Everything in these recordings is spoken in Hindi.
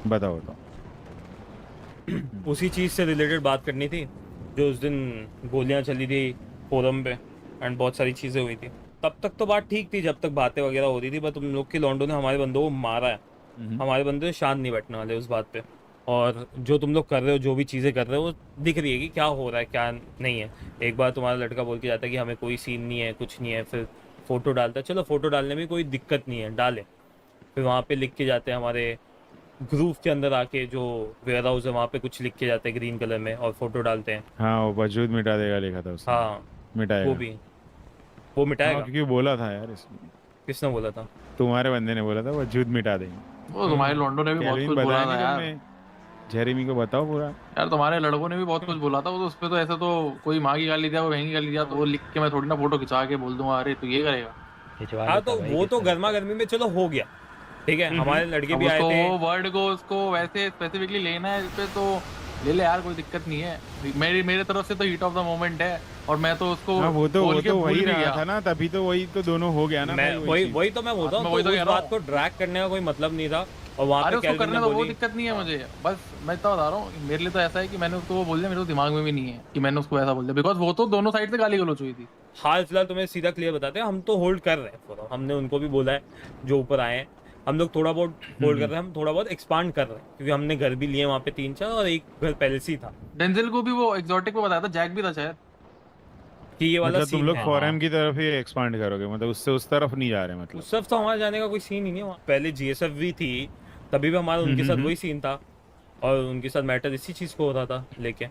बताओ तो। उसी चीज़ से रिलेटेड बात करनी थी जो उस दिन गोलियां चली थी फोरम पे एंड बहुत सारी चीज़ें हुई थी। तब तक तो बात ठीक थी जब तक बातें वगैरह हो रही थी, बट तुम लोग के लॉन्डो ने हमारे बंदों को मारा है। हमारे बंदे शांत नहीं बैठने वाले उस बात पे। और जो तुम लोग कर रहे हो, जो भी चीज़ें कर रहे हो, वो दिख रही है कि क्या हो रहा है क्या नहीं है। एक बार तुम्हारा लड़का बोल के जाता है कि हमें कोई सीन नहीं है, कुछ नहीं है, फिर फोटो डालता है। चलो फोटो डालने में कोई दिक्कत नहीं है, डाले। फिर वहाँ पे लिख के जाते हैं हमारे ग्रुप के अंदर आके, जो वेयर हाउस है वहाँ पे कुछ लिख के जाते हैं ग्रीन कलर में और फोटो डालते हैं। हाँ, वो वजूद मिटा देगा लिखा था उसने। हाँ, वो मिटाएगा। भी वो हाँ, मिटाएगा। क्योंकि बोला था यार इसमें। किसने बोला था? तुम्हारे बंदे ने बोला था वजूद मिटा देंगे। वो तुम्हारे लोंडो ने भी बहुत कैल्विन कुछ बोला बताया था नहीं यार। तुमने? जेरेमी को बताओ पूरा। यार तुम्हारे लड़कों ने भी बहुत कुछ बोला था, वो तो उस पे तो ऐसा तो कोई माँ की गाली दिया, वो बहन की गाली दिया, तो वो लिख के मैं थोड़ी ना फोटो खिंचा के बोल दूंगा अरे तू ये करेगा। खिंचवा हाँ, लेता तो भाई वो तो किसने गर्मा गर्मी में चलो हो गया, ठीक है। हमारे लड़के अब भी आए उसको थे। वो वर्ड को उसको वैसे स्पेसिफिकली लेना है इस पे तो ले ले यार, कोई दिक्कत नहीं है। मेरे तरफ से तो हीट ऑफ द मोमेंट है और मैं तो उसको हाँ, वो बोल के तो भूल वही भी रहा गया। था ना, तभी तो वही तो दोनों हो गया ना मैं भाई, वही चीज़। वही तो मैं बोलता मैं हूँ, वही तो तो उस कह रहा बात हूँ। को ड्रैग करने का कोई मतलब नहीं था। और वहाँ अरे पे उसको कैल्विन करने ने तो वो बोली। दिक्कत नहीं है मुझे, बस मैं तो बता रहा हूँ मेरे लिए तो ऐसा है कि मैंने उसको वो बोल दिया, मेरे तो दिमाग में भी नहीं है कि मैंने उसको ऐसा बोल दिया, बिकॉज वो तो दोनों साइड से गाली गलौज हुई थी। हाल फिलहाल तुम्हें सीधा क्लियर बताते हैं, हम तो होल्ड कर रहे हैं फोरम। हमने उनको भी बोला है जो ऊपर आए हैं, हम लोग थोड़ा बहुत होल्ड कर रहे हैं, हम थोड़ा बहुत एक्सपांड कर रहे हैं, क्योंकि हमने घर भी लिए वहाँ पे 3-4 और एक घर पहले से ही था डेंजल को भी वो एग्जॉटिक पे बताया था, जैक भी था शायद। कि ये वाला मतलब तुम सीन लोग है। फॉरेन की तरफ ही एक्सपांड करोगे, मतलब उससे उस तरफ नहीं जा रहे मतलब। उस तरफ तो हमारे जाने का कोई सीन ही नहीं है। वहाँ पहले जीएसएफ भी थी, तभी भी हमारा उनके साथ वही सीन था, और उनके साथ मैटर इसी चीज को हो रहा था लेके।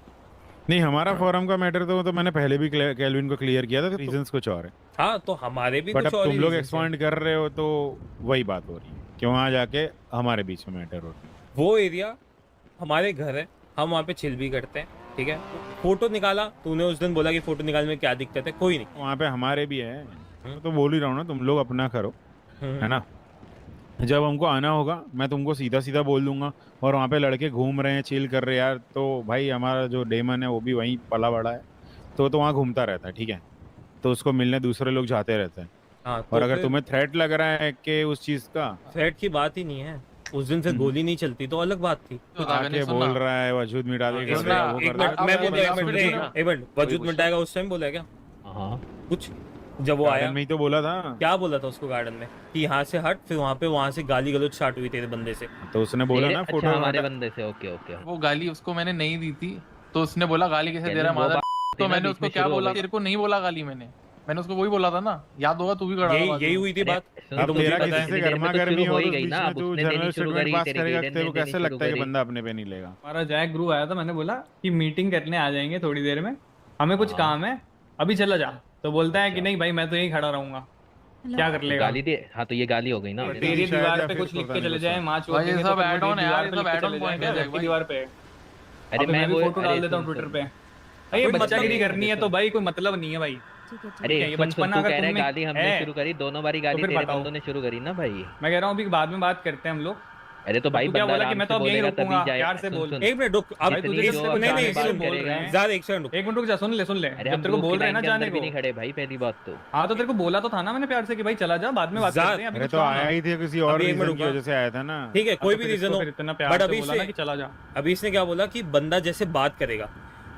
नहीं, हमारा फोरम का मैटर तो मैंने पहले भी कैल्विन को क्लियर किया था, रीजंस कुछ और है। हाँ, तो हमारे भी बट कुछ अब और तुम ही लोग reasons हैं। एक्सपांड कर रहे हो तो वही बात हो रही है कि वहाँ जाके हमारे बीच में मैटर हो रही है। वो एरिया हमारे घर है, हम वहाँ पे चिल भी करते हैं, ठीक है। फोटो निकाला, तूने उस दिन बोला कि फोटो निकालने में क्या दिक्कत है, कोई नहीं। वहाँ पे हमारे भी है, मैं तो बोल ही रहा हूँ ना, तुम लोग अपना करो, है ना। जब हमको आना होगा मैं तुमको सीधा सीधा बोल दूंगा, और वहाँ पे लड़के घूम रहे हैं, चिल कर रहे हैं यार, तो भाई हमारा जो डेमन है वो भी वहीं पला बड़ा है, तो वहाँ घूमता रहता है, ठीक है। तो उसको मिलने दूसरे लोग जाते रहते हैं। हाँ, और तो अगर फिर तुम्हें थ्रेट लग रहा है कि उस चीज़ का, थ्रेट की बात ही नहीं है। उस दिन फिर गोली नहीं चलती तो अलग बात थी। तो आके बोल रहा है वजूद मिटा देगा, सुनना, वो एक कर देगा, मिनट, तो मैं भाई बोलता हूँ, बंदा सुन लेगा। एक मिनट, वजूद मिटाएगा उस टाइम बोला है क्या हाँ कुछ? जब वो आया गार्डन में ही तो बोला था। क्या बोला था उसको गार्डन में कि यहाँ से हट, फिर वहाँ से गाली गलौज स्टार्ट हुई तेरे बंदे से। तो उसने बोला ना अच्छा फोटो हमारे बंदे से, ओके ओके। वो गाली उसको मैंने नहीं दी थी, तो उसने बोला गाली कैसे दे रहा है वो मादर। बात तो थी ना, मैंने बीच उसको में क्या शुरू हो बोला, गई। तेरे को नहीं बोला गाली मैंने उसको वही बोला था ना, याद होगा तू भी खड़ा था यही बाजू यही में। हुई थी बात। सुनो, अब तो मुझे तेरा पता किसी है। से इतनी देर में गर्मा तो गर्मी शुरू हो और ही उस गई बीच ना, में अब तू उसने जनरल देनी शुरू स्टेटमेंट करी, पास तेरे करेगा, गेडन तेरे ने को कैसे देनी शुरू लगता है कि करी। बंदा अपने पे नहीं लेगा? हमारा जैक ग्रुप आया था, मैंने बोला कि मीटिंग करने आ जाएंगे थोड़ी देर में, हमें कुछ हाँ। काम है, अभी चला जा। तो बोलता है कि अच्छा। नहीं भाई मैं तो यहीं खड़ा रहूंगा, क्या कर तो लेगा। गाली दे, हाँ तो ये गाली हो गई ना। हाँ, तेरी शायद दीवार या पे फिर कुछ लिख पता के नहीं चले गुस्सा। जाए, माँ चोट भाई ये देंगे तो सब फिर वो add तेरी on है यार, दीवार ये पे सब लिख के add on चले point जाएंगे है, जैक आपकी भाई। दीवार पे। अरे अबे मैं भी फोटो अरे डाल देता हूँ सुन, ट्विटर सुन। पे। भाई ये कोई मतलब बच्चागिरी नहीं, करनी है तो भाई कोई मतलब नहीं है भाई। अरे ये सुन सुन, बचपना तू अगर कह रहा है तुम में गाली हमने है, शुरू करी, दोनों बारी गाली फिर तेरे बताओ। बंदों ने शुरू करी ना भाई। मैं कह रहा हूँ अभी बाद में बात करते हैं हम लोग। अरे तो अब भाई तू क्या बंदा बोला कि आराम मैं से तो अब यहीं बोलेगा तभी रुकूंगा, जाए। प्यार से सुन बोल। सुन, एक मिनट रुक, अब भाई तुझे जितनी जब जो तेरे को नहीं जाने नहीं बात सुन, बोल रहे हैं, ज़्यादा एक सेकंड रुक। एक मिनट रुक जा, सुन ले अरे जब हम तेरे को ग्रुप बोल की रहे हैं लाइन ना के जाने अंदर भी को। नहीं खड़े भाई, पहली बात तो। हाँ तो तेरे को बोला तो था ना मैंने प्यार से कि भाई चला जा, बाद में बात करते हैं, अभी अरे कुछ तो काम आया है। ही थे किसी और अभी एक मिनट रीजन की रुको। वजह से आया था ना। ठीक है, कोई भी फिर रीजन इसको हो, फिर इतना बट प्यार से अभी बोला ना से कि चला जा। अभी इसने क्या बोला कि बंदा जैसे बात करेगा।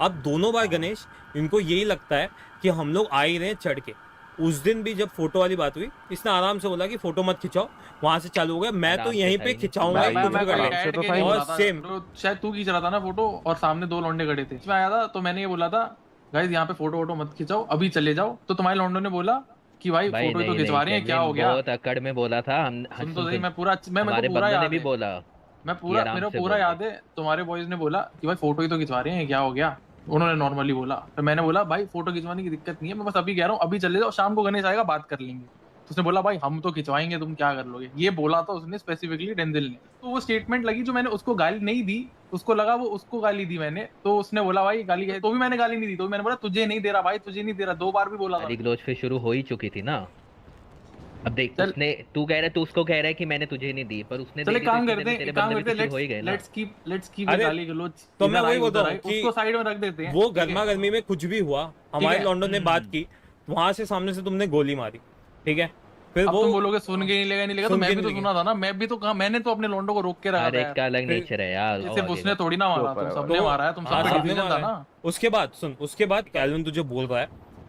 अब दोनों बार गणेश, इनको यही लगता है कि हम लोग आ ही रहे हैं चढ़ के। उस दिन भी जब फोटो वाली बात हुई, इसने आराम से बोला कि फोटो मत खिंचाओ, वहां से चालू हो गया, मैं तो आराम से यहीं था पे ही नहीं। खिंचाऊंगा मैं कुछ भी कर कोई लो। ऐड तो के था नहीं ही। बोला और था सेम bro, शायद तू खींच रहा था ना फोटो और सामने दो लौंडे खड़े थे, मैं आया था तो मैंने ये बोला था गाइस यहाँ पे फोटो वोटो मत खिंचाओ, अभी चले जाओ। तो तुम्हारे लौंडों ने बोला कि भाई भाई फोटो ही तो नहीं खिंचवा नहीं, रहे हैं, क्या कैल्विन हो गया। बहुत अकड़ में बोला था हम। हाँ, सुन तो सुन सही, सुन, मेरे हमारे को पूरा बंदों ने याद भी है, बोला मैं कि पूरा आराम मेरे को से पूरा बोल याद दे। है। तुम्हारे बॉयज ने बोला कि भाई फोटो ही तो खिंचवा रहे हैं, क्या हो गया। उन्होंने नॉर्मली बोला, तो मैंने बोला भाई फोटो खिंचवाने की दिक्कत नहीं है, मैं बस अभी कह रहा हूँ अभी चले जाओ, शाम को गणेश आएगा बात कर लेंगे। तो उसने बोला भाई हम तो खिंचवाएंगे, तुम क्या कर लोगे, ये बोला था उसने स्पेसिफिकली डेंजल ने। तो वो स्टेटमेंट लगी जो मैंने उसको गाली नहीं दी, उसको लगा वो उसको गाली दी मैंने, तो उसने बोला भाई गाली तो भी मैंने गाली नहीं दी, तो भी मैंने बोला तुझे नहीं दे रहा भाई, तुझे नहीं दे रहा, 2 बार भी बोला था। गाली गलौज फिर शुरू हो ही चुकी थी ना। अब देख, चल उसने, तू कह रहा है, तू उसको कह रहा है कि मैंने तुझे नहीं दी, पर उसने चल दे एक दी तो काम इतने करते में हैं, तेरे एक काम बंदे भी करते तो हैं, शुरू हो ही गए ना। लेट्स कीप अरे, गाली गलौज। तो मैं इधर वही आई, बोलता उधर हूँ आई, कि उसको साइड में रख देते हैं। वो ठीक है? गर्मा गर्मी में कुछ भी हुआ, हमारे है। लॉन्डो ने बात की, वहां से सामने से तुमने गोली मारी, ठीक है। फिर अब वो तुम बोलोगे सुन के नहीं लेगा नहीं लेगा, तो सुन मैं के भी तो नहीं सुना था ना, मैं भी तो कहा, मैंने तो अपने लोंडो को रोक के रखा हर था एक यार। का अलग फिर- नेचर है यार। ये आओ सिर्फ आगे उसने का। थोड़ी ना मारा, ऊपर तुम है सबने तो- मारा है, तुम सब हाँ, पे सबने डिसीजन मारा था है। ना। उसके बाद सुन, उसके बाद कैल्विन तुझे बोल रहा है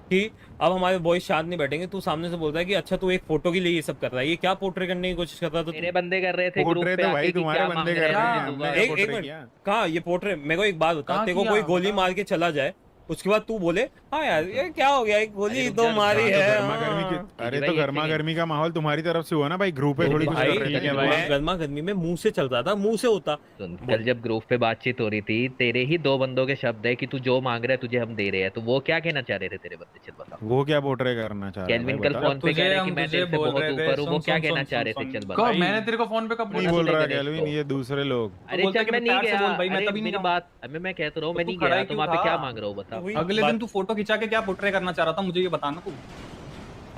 कि अब हमारे बॉयज शांत नहीं बैठेंगे। तू सामने से बोल रहा है कि अच्छा तू एक फोटो के लिए ये सब कर रहा है, ये क्या पोर्ट्रे करने की कोशिश कर रहा था तू? मेरे बंदे कर रहे थे ग्रुप पोर्ट्रे पे तो आके भाई कि तुम्हारे क्या बंदे मांग कर रहे रहे क्या? हैं, हैं हमने दोबारा। क्या एक पोर्ट्रे मिनट, किया? कहाँ ये पोर्ट्रे? मेरे को एक बात बता, कहाँ तेरे को किया? कोई गोली बता। मार के चला जाए, उसके बाद तू बोले हाँ यार ये क्या हो गया, एक गोली अरे रुक तो जा, रुक मारी जा, है। गर्मा गर्मी की, हाँ। अरे भाई, तो एक गर्मा सेकंड। गर्मी का माहौल तुम्हारी तरफ से हुआ ना भाई, ग्रुप पे तो थोड़ी कुछ भाई कर रहे ठीक है थे। भाई। मैं गर्मा गर्मी में मुंह से चल रहा था, मुंह से होता। सुन, कल जब ग्रुप पे बातचीत हो रही थी, तेरे ही दो बंदों के शब्द है कि तू जो मांग रहा है तुझे हम दे रहे हैं, तो वो क्या कहना चाह रहे थे तेरे बंदे? चल बता। वो क्या पोर्ट्रे करना चाह रहा है कैल्विन भाई, कल बता। फोन पे कह रहे कि मैं तुझे तेरे से बोल बहुत रहे थे, ऊपर हूँ, वो सुन, क्या सुन, कहना सुन, चाह रहे सुन, थे? चल सुन। बता। कब मैंने तेरे को फोन पे कब नहीं बोला? बोल रहा है गणेश कैल्विन, को। ये दूसरे लोग। अरे बोलता चल कि मैं नहीं प्यार से गया। बोल भाई, मैं अरे तभी नहीं मेरी जाऊँ। बात, अबे मैं कहता रहा हूँ, तो मैं तू नहीं खड़ा गया, ही तो क्यों वहाँ पे था? क्या मांग रहा हूँ बता। वही अगले बात- दिन तू फोटो खिंचा के क्या पोर्ट्रे करना चाह रहा था, मुझे ये बताना तू।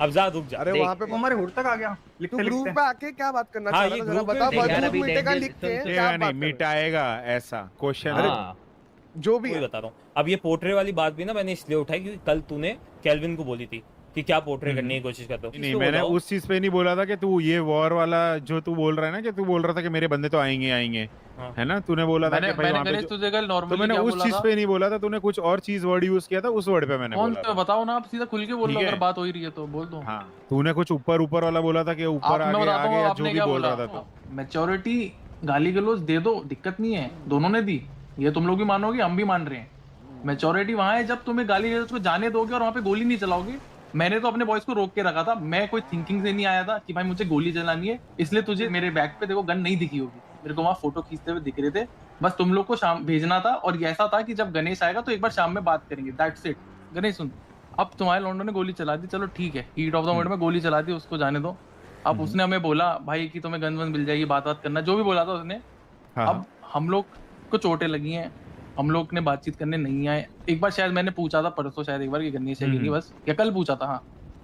अब जा, रुक जा। अरे देख, वहाँ पे तू हमारे हुड तक आ गया तू लिखते ग्रुप लिखते। पे आके क्या बात करना हाँ, चाह रहा ये था, जरा ग्रुप बता। में देख यार, वजूद अभी मिटेगा डेंजर- लिख के सुन, सुन। क्या मिटेगा बात नहीं, कर रहे मिटाएगा ऐसा क्वेश्चन है। हाँ, हो? जो भी वही है। बता रहा हूँ। अब ये पोर्ट्रे वाली बात भी ना मैंने इसलिए उठाई क्योंकि कल तूने कैल्विन को बोली थी कि क्या पोर्ट्रे करने की कोशिश करते हो। नहीं, इसको मैंने बताओ। उस चीज पे नहीं बोला था कि तू ये वॉर वाला जो तू बोल रहा है ना, कि तू बोल रहा था कि मेरे बंदे तो आएंगे आएंगे, हाँ। है ना? तूने बोला था मैंने कि भाई मैंने वहाँ पे गणेश जो, तुझे कल तो नॉर्मली मैंने क्या उस बोला चीज था? पे नहीं बोला था, तूने कुछ और चीज वर्ड यूज किया था, उस वर्ड पे मैंने कौन बोला सा था। बताओ ना, आप सीधा खुल के बोल लो ठीक है। अगर बात हो ही रही है तो बोल दो। हाँ, तूने कुछ ऊपर ऊपर वाला बोला था कि आप ऊपर मैं आगे बताता आगे हूँ या आपने जो भी क्या बोल बोला। रहा था तू। मैच्योरिटी गाली गलौज दे दो, दिक्कत नहीं है, दोनों ने दी, ये तुम लोग भी मानोगे, हम भी मान रहे हैं। मैच्योरिटी वहां है जब तुम्हें गाली गलौज को जाने दोगे और वहां पे गोली नहीं चलाओगे। मैंने तो अपने बॉयज को रोक के रखा था, मैं कोई थिंकिंग से नहीं आया था कि भाई मुझे गोली चलानी है, इसलिए तुझे मेरे बैग पे देखो गन नहीं दिखी होगी, मेरे को वहां फोटो खींचते हुए दिख रहे थे। बस तुम लोग को शाम भेजना था, और ये ऐसा था कि जब गणेश आएगा तो एक बार शाम में बात करेंगे, दैट्स इट। गणेश सुन, अब तुम्हारे लॉन्डो ने गोली चला दी, चलो ठीक है, हीट ऑफ द मोमेंट में गोली चला दी, उसको जाने दो। अब उसने हमें बोला भाई कि तुम्हें गन वन मिल जाएगी, बात करना, जो भी बोला था उसने। हाँ, अब हम लोग को चोटें लगी हैं, हम लोग ने बातचीत करने नहीं आए। एक बार शायद मैंने पूछा था परसों, शायद एक बार कि गन्नी से कि नहीं, बस या कल पूछा था। हाँ,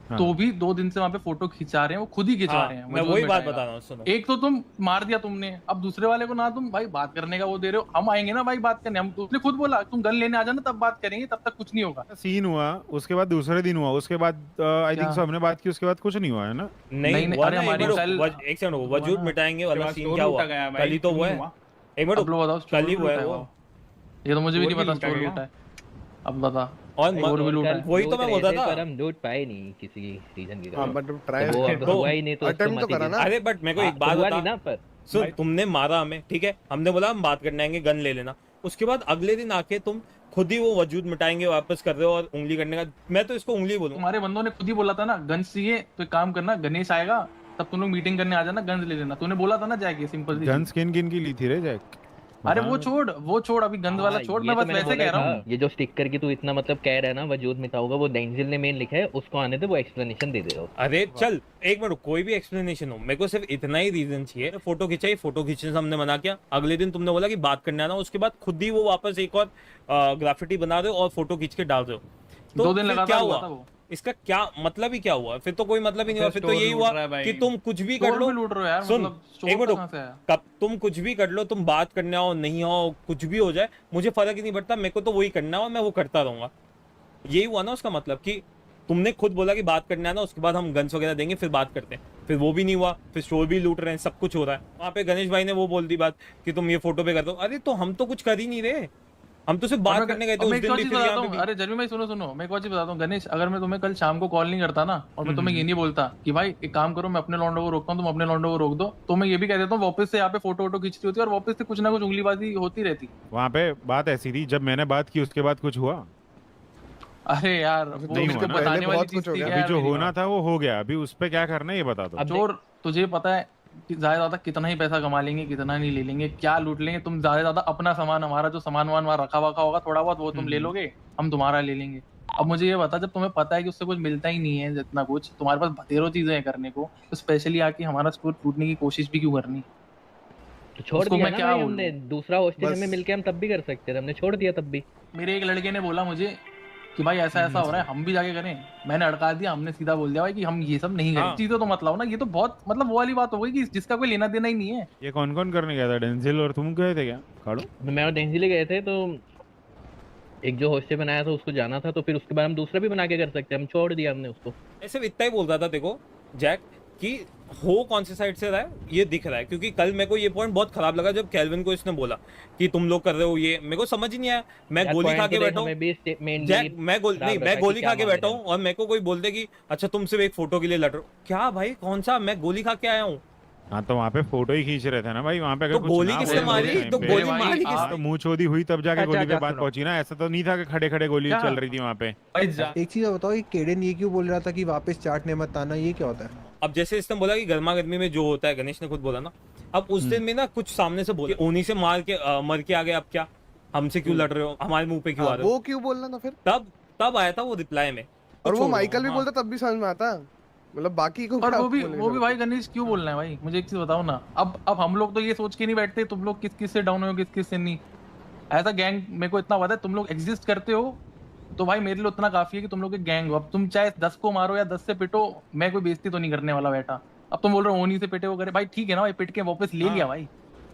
हाँ। तो भी 2 दिन से वहां पे फोटो खिंचा रहे हैं, वो खुद ही खिंचवा हाँ, रहे हैं। मैं वजूद वही बात मिटाएगा। बता रहा हूँ, सुनो। एक तो तुम मार दिया तुमने, अब दूसरे वाले को ना तुम भाई बात करने का वो दे रहे हो। हम आएंगे ना भाई बात करने, हम उसने खुद बोला तुम गन लेने आ जाना तब बात करेंगे, तब तक कुछ नहीं होगा। सीन हुआ, उसके बाद दूसरे दिन हुआ, उसके बाद आई थिंक क्या? सो हमने बात की, उसके बाद कुछ नहीं हुआ है ना। नहीं नहीं, हुआ अरे ना, हमारी एक मिनट कल- रुक, एक सेकंड, हुआ वजूद ना। मिटाएंगे वाला उसके सीन बाद क्या स्टोर हुआ? लूटा गया भाई, कल ही तो क्यों हुआ नहीं है। हुआ? एक मिनट अब लो बताओ, कल ही स्टोर हुआ है लूटा वो। है। ये तो मुझे भी और नहीं भी पता लूटा स्टोर गया। लूटा है। अब बता। और और भी लूटा है। वही तो मैं बोलता था। पर हम लूट पाए नहीं किसी रीजन के हाँ कारण। बट ट्राई तो वो अब तो- हुआ ही नहीं, तो उसको attempt मत तो ही करा दे। ना। अरे बट मेरे को हाँ, एक तो बात हुआ बता, नहीं ना। पर सुन, भाई- तुमने मारा हमें, ठीक है, हमने बोला हम बात करने आएंगे, गन ले लेना। उसके बाद अगले दिन आके तुम खुद ही वो वजूद मिटाएंगे वापस कर रहे हो, और उंगली करने का, मैं तो इसको उंगली बोलूंगा। तुम्हारे बंदों ने खुद ही बोला था ना गन्स चाहिए, तो एक काम करना, गणेश आएगा तब तुम लोग मीटिंग करने आ जाना, गन्स ले लेना। तूने बोला था ना जाके, सिंपल सी गन चीज। स्किन किन की ली थी रे जैक? अरे बता। वो छोड़ अभी गंद वाला हाँ, छोड़, ये मैं तो बस मैंने वैसे बोला कह रहा था। हूँ। ये जो स्टिकर की तू इतना मतलब कह रहा है ना, वजूद मिटाऊंगा, वो डेंजिल ने मेन लिखा है, उसको आने दे, वो एक्सप्लेनेशन दे दे। अरे चल एक मिनट, कोई भी एक्सप्लेनेशन हो, मेरे को सिर्फ इतना ही रीजन चाहिए। फोटो खिंचाई, फोटो खींचने से हमने मना किया, अगले दिन तुमने बोला कि बात करने आना, उसके बाद खुद ही वो वापस एक और ग्राफिटी बना रहे हो और फोटो खींच के डाल रहे हो। 2 दिन फिर लगातार क्या हुआ हुआ? था वो। इसका क्या मतलब ही क्या हुआ? फिर तो कोई मतलब ही नहीं हुआ। फिर तो स्टोर यही लूट हुआ रहा है भाई। कि तुम कुछ भी कर स्टोर लो। भी लूट रहे हो यार, सुन, मतलब एक स्टोर मिनट तो कहाँ से आया? कब तुम कुछ भी कर लो, तुम बात करने आओ नहीं आओ, कुछ भी हो जाए, मुझे फर्क ही नहीं पड़ता, मेरे को तो वही करना है और मैं वो करता रहूंगा। यही हुआ ना उसका मतलब, कि तुमने खुद बोला कि बात करने आना, उसके बाद हम गन्स वगैरह देंगे फिर बात करते हैं। फिर वो भी नहीं हुआ, फिर स्टोर भी लूट रहे हैं, सब कुछ हो रहा है। वहाँ पे गणेश भाई ने वो बोल दी बात कि तुम ये फोटो पे कर दो। अरे तो हम तो कुछ कर ही नहीं रहे, हम तो सिर्फ और बात मैं- करने गए थे और उस मैं एक दिन और भी, चीज फिर बताता यहाँ पे हूँ। भी। अरे जर्मी भाई सुनो, मैं एक और चीज बताता हूँ गणेश, अगर मैं तुम्हें कल शाम को कॉल नहीं करता ना, और मैं तुम्हें ये नहीं बोलता कि भाई एक काम करो, मैं अपने लॉन्डो को रोकता हूँ, तुम अपने लॉन्डो को रोक दो, तो मैं ये भी कह देता हूँ वापस से यहाँ पे फोटो वोटो खींचती होती है, और वापस से कुछ ना कुछ उंगलीबाजी होती रहती। वहाँ पे बात ऐसी थी, जब मैंने बात की उसके बाद कुछ हुआ? अरे यार वो नहीं उसके हुआ ना, बताने पहले वाली बहुत चीज कुछ हो थी गया। क्या अभी यार जो मेरी होना बात? था वो हो गया, अभी उस पे क्या करना है ये बता दो। अब चोर, तुझे पता है कि ज्यादा ज्यादा कितना ही पैसा कमा लेंगे, कितना नहीं ले लेंगे, क्या लूट लेंगे तुम, ज्यादा ज्यादा अपना सामान, हमारा जो सामान वामान वहाँ रखा वखा होगा थोड़ा बहुत, वो तुम ले लोगे, हम तुम्हारा ले लेंगे। अब मुझे ये बता, जब तुम्हें पता है कि उससे कुछ मिलता ही नहीं है जितना कुछ, तुम्हारे पास बतेरो चीजें हैं करने को, तो स्पेशली आके हमारा स्कोर टूटने की कोशिश भी क्यों करनी? तो छोड़ उसको दिया मैं ना क्या भाई बोलूं? हमने, दूसरा हॉस्टेज बस। में मिलके हम तब भी कर सकते थे, हमने छोड़ दिया तब भी। मेरे एक लड़के ने बोला मुझे कि भाई ऐसा ऐसा हो रहा है, हम भी जाके करें। मैंने अड़का दिया, हमने सीधा बोल दिया भाई कि हम ये सब नहीं करें। हाँ। चीजें तो मत लाओ ना, ये तो बहुत मतलब वो वाली बात हो गई कि जिसका कोई लेना देना ही नहीं है। ये कौन कौन करने गया था? डेंजिल और तुम गए थे क्या? काड़ो। मैं और डेंजिली गए थे, तो एक जो हॉस्टेज बनाया था उसको जाना था, तो फिर उसके बाद हम दूसरा भी बना के कर सकते हैं, हम छोड़ दिया हमने उसको। मैं सिर्फ इतना ही बोल रहा था देखो जैक, कि हो कौन सी साइड से रहा है ये दिख रहा है, क्योंकि कल मेरे को ये पॉइंट बहुत खराब लगा जब केल्विन को इसने बोला कि तुम लोग कर रहे हो ये, मेरे को समझ ही नहीं आया। मैं यार, गोली point खा तो के देख, बैठा हूँ, हमें भी mainly जैक मैं गोली खराब नहीं, रखा मैं कि गोली क्या खा के मांग बैठा रहे हूँ और मेरे को कोई बोल दे कि अच्छा तुम सिर्फ एक फोटो के लिए लड़ रहे हो, क्या भाई कौन सा, मैं गोली खा के आया हूँ। हाँ तो वहाँ पे फोटो ही खींच रहे थे ना भाई, वहाँ पे तो अगर कुछ गोली ना किसने बोले मारी? उस time तो पे, गोली भाई, मारी हाँ, तो किसने? मुंह छोदी हुई तब जाके अच्छा, गोली पे अच्छा, बात सुनो। पहुंची ना, ऐसा तो नहीं था कि खड़े खड़े गोली क्या? चल रही थी वहाँ पे। भाई एक चीज बताओ, ये केडन ये क्यों बोल रहा था कि वापस चाटने मत आना, ये क्या होता है? अब जैसे इसने बोला कि गर्मा गर्मी में जो होता है, गणेश ने खुद बोला ना, अब उस दिन में ना कुछ सामने से बोला उन्हीं से मार के मर के आ गए, अब क्या हमसे क्यों लड़ रहे हो, हमारे मुंह पे क्यों आ हाँ, रहे हो। वो क्यों बोलना था फिर? तब आया था वो रिप्लाई में। तो और वो छोड़ो, माइकल भी हाँ। बोलता तब भी समझ में आता, मतलब बाकी को और क्या वो भी बोलेंगे? भाई गणेश क्यों बोलना है भाई, मुझे एक चीज बताओ ना। अब हम लोग तो ये सोच के नहीं बैठते तुम लोग किस किस से डाउन हो, किस किस से नहीं। ऐसा गैंग मेरे को इतना पता है, तुम लोग एग्जिस्ट करते हो तो भाई मेरे लिए उतना काफी है कि तुम लोग एक गैंग हो। अब तुम चाहे 10 को मारो या 10 से पिटो, मैं कोई बेइज्जती तो नहीं करने वाला बैठा। अब तुम बोल रहे हो ओनी से पिटे वो करे, भाई ठीक है ना भाई, पिट के वापस ले लिया भाई,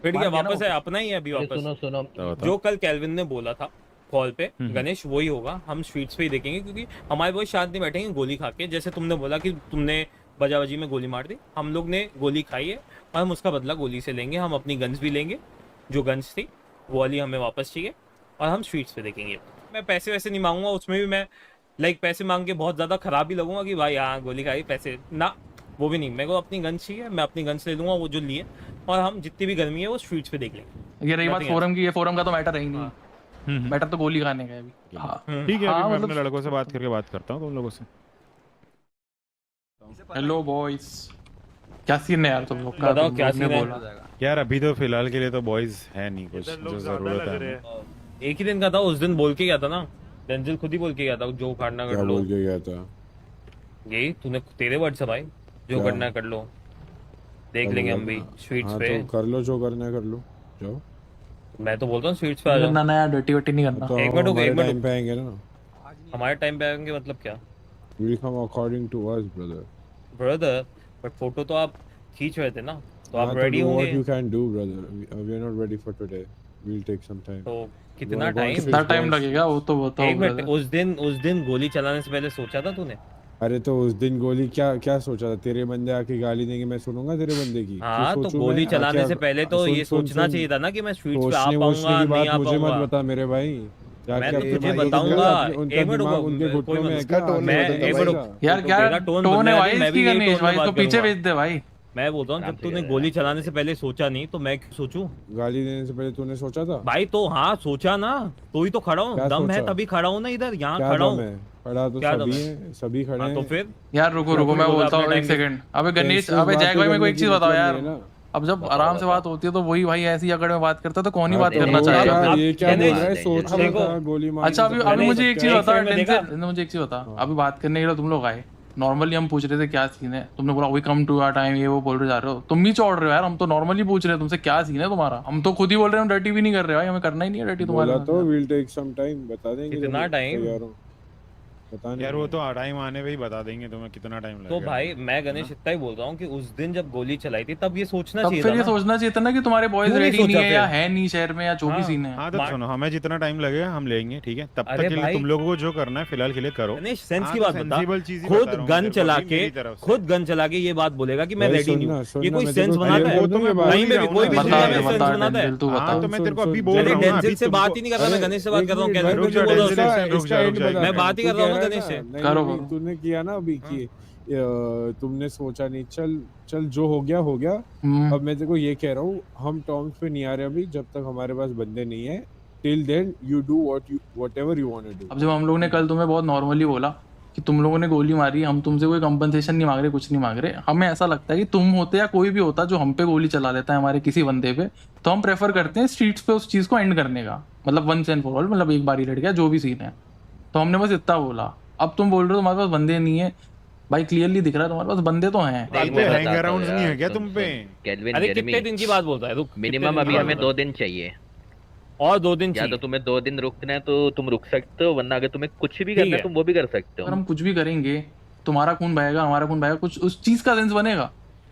फिर मार क्या दिया ना वापस है, वापस। अपना ही है अभी अरे वापस। सुनो सुनो, तो जो कल केल्विन ने बोला था कॉल पे हम्म। गणेश वही होगा, हम स्ट्रीट्स पे ही देखेंगे, क्योंकि हमारे बॉय शांत नहीं बैठेंगे गोली खा के। जैसे तुमने बोला कि तुमने बजाबाजी में गोली मार दी, हम लोग ने गोली खाई है और हम उसका बदला गोली से लेंगे। हम अपनी गन्स भी लेंगे, जो गन्स थी वो वाली हमें वापस चाहिए, और हम स्ट्रीट्स पे देखेंगे। मैं पैसे वैसे नहीं मांगूंगा, उसमें भी मैं पैसे मांग के बहुत ज़्यादा खराब भी लगूंगा कि भाई हाँ गोली खाई पैसे ना, वो भी नहीं। मेरे को अपनी गन्स चाहिए, मैं अपनी गन्स ले लूंगा वो जो लिए, और हम जितनी भी गर्मी है वो स्ट्रीट्स पे देख लेंगे। ये रही बात Nothing फोरम की, ये फोरम का तो मैटर है ही नहीं। हम्म। मैटर तो गोली खाने का है अभी। हाँ ठीक है, हाँ, अभी मैं मतलब- अपने लड़कों से बात करके बात करता हूँ तुम लोगों से। हेलो बॉयज, क्या सीन है यार तुम लोग का? बताओ तुम क्या लोग ने सीन है? बोला। यार अभी तो फिलहाल के लिए तो बॉयज है नहीं कुछ जो जरूरत है। एक ही दिन का था, उस दिन बोल के गया था ना, डेंजल खुद ही बोल के गया था जो उखाड़ना क्या कर लो। बोल के गया था? यही तूने, तेरे वर्ड से भाई, जो क्या? करना है कर लो, देख क्या लेंगे बोला हम भी था? स्वीट्स हाँ, पे। तो कर लो जो करना है कर लो, जाओ। मैं तो बोलता हूँ स्वीट्स पे आ जाओ। ना ना यार, डर्टी वर्टी नहीं करना। तो एक मिनट रुको, हमारे एक मिनट टाइम पे आएंगे ना, हमारे टाइम पे आएंगे मतलब क्या will come according to us brother. Brother, but photo तो आप खींच रहे थे ना, तो आप हाँ, रेडी do what होंगे you can do brother, we are not ready for today, we'll take some time। तो कितना Go on टाइम? कितना टाइम लगेगा वो तो बताओ एक मिनट, brother। उस दिन गोली चलाने से पहले सोचा था तूने? अरे तो उस दिन गोली क्या क्या सोचा था? तेरे बंदे आके गाली देंगे, मैं सुनूंगा तेरे बंदे की? क्यों हाँ, तो सोचूं गोली मैं? चलाने क्या- से पहले तो सुन- ये सुन- सोचना सुन, चाहिए था ना कि मैं स्वीट्स पे आ सोचने वोचने पाऊंगा की नहीं आ बात मुझे मत पाऊंगा। बता मेरे भाई। मैं तो तेरे तुझे भाई बताऊंगा। उनका एक मिनट दिमाग रुको, उनके कोई घुटनों में है मत- क्या? टोन मैं बदल एक भाई मिनट का। रुको। यार तो क्या तेरा टोन टोन है बदला भाई मैं इसकी भी यही गणेश टोन में भाई, तो बात पीछे करूंगा। भेज दे भाई। मैं बोलता हूँ आराम जब से तूने कर गोली यार। चलाने से पहले सोचा नहीं तो मैं क्यों सोचूं? गाली देने से पहले तूने सोचा था? भाई तो हाँ सोचा ना, तो ही तो खड़ा हूँ, क्या दम है सोचा? तभी खड़ा हूँ ना, इधर यहाँ क्या खड़ा दम हूँ। है? खड़ा तो क्या दम सभी है? हैं, सभी खड़े हाँ तो हैं। फिर यार रुको क्या रुको, मैं बोल रहा बोलता हूँ अपना एक time सेकंड। अबे गणेश, सेंसेस अबे जैक बातें भाई मेरे को करने एक की चीज बताओ मतलब यार। नहीं है ना। अब जब बताओ, आराम से बताओ। बात होती है तो वही भाई ऐसी अकड़ में बात करता है, तो कौन ही हाँ, बात तो करना वो चाहेगा? क्या- आप- ये क्या गणेश, बोल रहा है? सोच रहा देखो, था गोली मार अच्छा दी अभी तो अभी पहले मुझे एक चीज एक बता, सेकंड में देखा। टेंशन मुझे एक चीज बता। अभी बात करने के लिए तुम लोग आए, नॉर्मली हम पूछ रहे थे क्या सीन है, तुमने बोला we come to our time, ये वो बोल रहे जा रहे हो, तुम भी चौड़ रहे हो यार। हम तो नॉर्मली पूछ रहे हैं तुमसे क्या सीन है तुम्हारा, हम तो खुद ही बोल रहे हैं हम डर्टी भी नहीं कर रहे भाई, हमें करना ही नहीं है डर्टी तुम्हारे बोला तो साथ। विल टेक सम टाइम, बता देंगे जब कितना time? तैयार हो। बताने यार वो तो टाइम आने पे ही बता देंगे तुम्हें कितना टाइम लगेगा। तो भाई मैं गणेश इतना ही बोल रहा हूँ कि उस दिन जब गोली चलाई थी तब ये सोचना तब चाहिए फिर था ये ना। सोचना चाहिए था ना कि तुम्हारे बॉयज क्यों नहीं रेडी नहीं सोचा है या फिर? है नहीं शहर में या जो भी हाँ। सीन है। हाँ तो मार- सुनो, हमें जितना टाइम लगेगा हम लेंगे, ठीक है? तब अरे तक के लिए भाई- तुम लोगों को जो करना है फिलहाल के लिए करो। गणेश सेंस हाँ, की तो बात बता, sensible चीज़ ही खुद बता रहा हूँ गन तेरे को चला अभी के मेरी तरफ से। खुद गन चला के ये बात बोलेगा कि मैं भाई रेडी नहीं सुनना, हूँ, सुनना, ये कोई मैं सेंस तेरे को बनाता clear है? कर दूं ये बात। कहीं पे भी कोई भी बता दुनिया दे, में सेंस बता बनाता है? डेंजल, तू हाँ बता। तो मैं तेरे को सुन, अभी सुन, बोल सुन। रहा अरे हूँ ना, डेंजल अभी से तुमको- बात ही नहीं कर रहा मैं, अरे, गणेश से बात एक कर रहा हूँ। मिनट, क्या भाई, रुक जा, मैंने डेंजल बोला से इसका- रुक जा, इसका रुक end जा। बता मैं रहा बात ही हूँ। कर रहा हूँ ना तू कह गणेश से। नहीं, करो, नहीं, करो। तूने किया ना अभी कि तुमने सोचा नहीं, चल चल जो हो गया हो गया। हम्म, अब मैं तेरे को ये कह रहा हूँ, हम टर्म्स पे नहीं आ रहे अभी, जब तक हमारे पास बंदे नहीं है। Till then you do whatever you want to अब डू। जब हम लोग ने कल तुम्हें बहुत नॉर्मली बोला कि तुम लोगों ने गोली मारी, हम तुमसे कोई कंपनसेशन नहीं मांग रहे, कुछ नहीं मांग रहे। हमें ऐसा लगता है कि तुम होते या कोई भी होता जो हम पे गोली चला देता है हमारे किसी बंदे पे, तो हम प्रेफर करते हैं स्ट्रीट्स पे उस चीज को एंड करने का, मतलब वंस एंड फॉर ऑल, मतलब एक बार ही लड़ गया जो भी सीन है। तो हमने बस इतना बोला। अब तुम बोल रहे हो तुम्हारे पास बंदे नहीं है, भाई क्लियरली दिख रहा है तुम्हारे पास बंदे तो हैं। बात पे हैंग अराउंड्स नहीं है क्या तुम पे? केल्विन अरे जेरेमी, कितने दिन की बात बोलता है? रुक, कितने मिनिमम दिन की अभी बात हमें बोलता 2 दिन चाहिए। है? और 2 दिन या तो चाहिए। तुम्हें 2 दिन रुकना है तो तुम रुक सकते हो, वरना अगर तुम्हें कुछ भी ठीक करना है है। तुम वो भी कर सकते अगर हो। हम कुछ भी करेंगे, तुम्हारा खून बहेगा, हमारा खून बहेगा, कुछ उस चीज का सेंस बनेगा।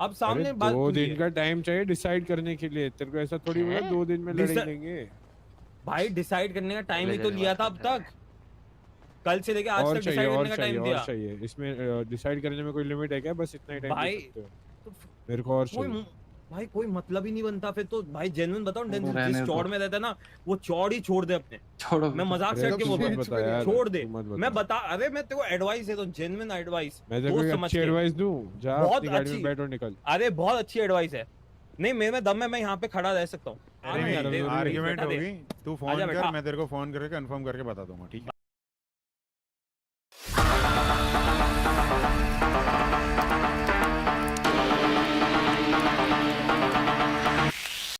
अब सामने बात 2 हुई दिन है। का टाइम चाहिए डिसाइड करने के लिए, तेरे को ऐसा थोड़ी बोला 2 दिन में लड़ Decide- लेंगे। भाई डिसाइड करने का टाइम ही ले तो ले लिया था अब बात तक, कल से लेके आज और तक चाहिए डिसाइड और करने का चाहिए टाइम और दिया चाहिए, इसमें डिसाइड करने में कोई लिमिट है क्या? बस इतना ही टाइम दे भाई। सकते हो तो मेरे को और कोई चाहिए। भाई कोई मतलब ही नहीं बनता फिर तो भाई, जेन्युइन बताओ, रहने जिस दो। चौड़ में रहता है ना वो चौड़ ही छोड़ दे अपने। छोड़ो मैं मजाक अरे से हट के तू बोल रहा मत हूँ, बता यार, छोड़ दे। तू मत बता। मैं बता, अरे मैं तेरे को एडवाइस दे, तो जेन्युइन एडवाइस, मैं तेरे दोस्त को समझ अच्छी के। एडवाइस दूं? जा बहुत अपनी गाड़ी अच्छी। में बैठ और निकल। अरे बहुत अच्छी एडवाइस है। नहीं मेरे में दम है, मैं यहाँ पे खड़ा रह सकता हूँ। अरे यार, नहीं, दे- आर्ग्यूमेंट बैठा दे। होगी, तू आजा फोन बेटा। कर, मैं तेरे को फोन करके कंफर्म करके बता दूंगा, ठीक है?